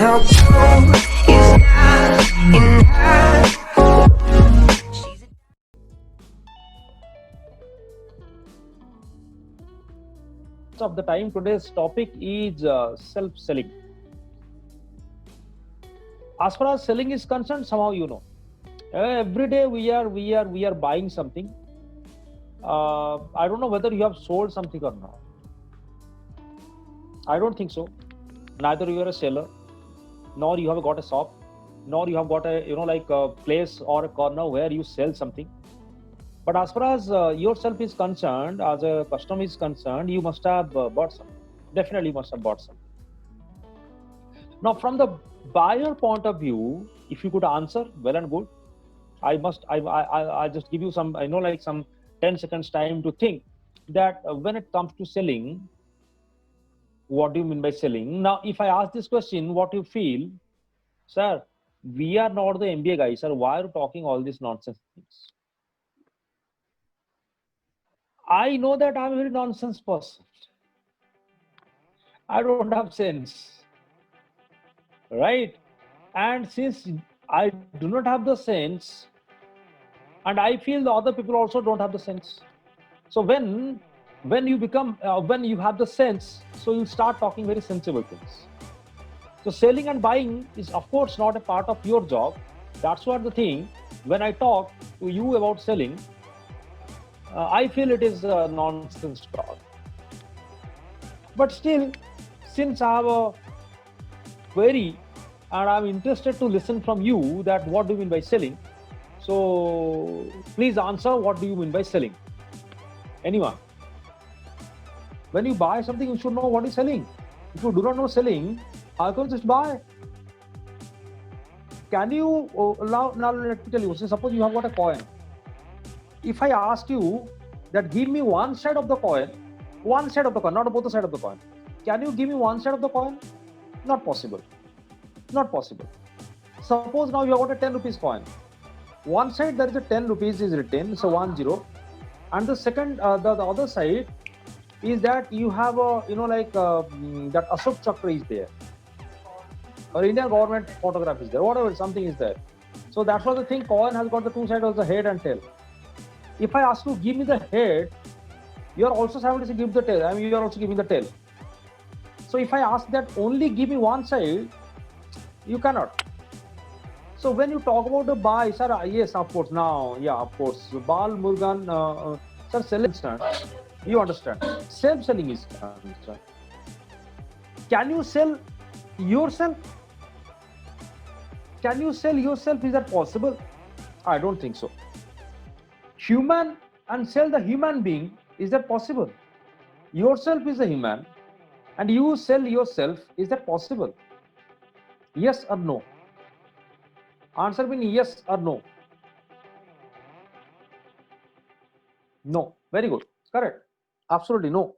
Now gold is not enough. Of the time, today's topic is self-selling. As far as selling is concerned, somehow every day we are buying something. I don't know whether you have sold something or not. I don't think so. Neither you are a seller, nor you have got a shop, nor you have got a like a place or a corner where you sell something. But as far as yourself is concerned, as a customer is concerned, you must have bought something. Definitely, you must have bought something. Now, from the buyer point of view, if you could answer, well and good. I just give you some, like some 10 seconds time to think that when it comes to selling, what do you mean by selling? Now, if I ask this question, what you feel, sir, we are not the MBA guys, sir. Why are you talking all these nonsense things? I know that I'm a very nonsense person. I don't have sense, right? And since I do not have the sense, and I feel the other people also don't have the sense. So when you become when you have the sense, so you start talking very sensible things. So selling and buying is of course not a part of your job. That's what the thing. When I talk to you about selling, I feel it is a nonsense talk. But still, since I have a query and I'm interested to listen from you that what do you mean by selling, so please answer, what do you mean by selling? Anyone? When you buy something, you should know what is selling. If you do not know selling, how can you just buy? Can you now let me tell you, suppose you have got a coin. If I ask you that give me one side of the coin, not both the side of the coin. Can you give me one side of the coin? Not possible. Not possible. Suppose now you have got a 10 rupees coin. One side there is a 10 rupees is written, so 10, and the second the other side is that you have a that Ashok Chakra is there, or Indian government photograph is there, whatever, something is there. So that's why the thing, coin has got the two sides of the head and tail. If I ask you give me the head, you are also simultaneously give the tail. I mean, you are also giving the tail. So if I ask that only give me one side, you cannot. So when you talk about the buy, sir, yes, of course. Now, yeah, of course. Bal Murugan, sir, selling, you understand. Self-selling is concerned. Can you sell yourself? Can you sell yourself? Is that possible? I don't think so. Human and sell the human being, is that possible? Yourself is a human and you sell yourself, is that possible? Yes or no? Answer being yes or no. No. Very good. Correct. Absolutely no.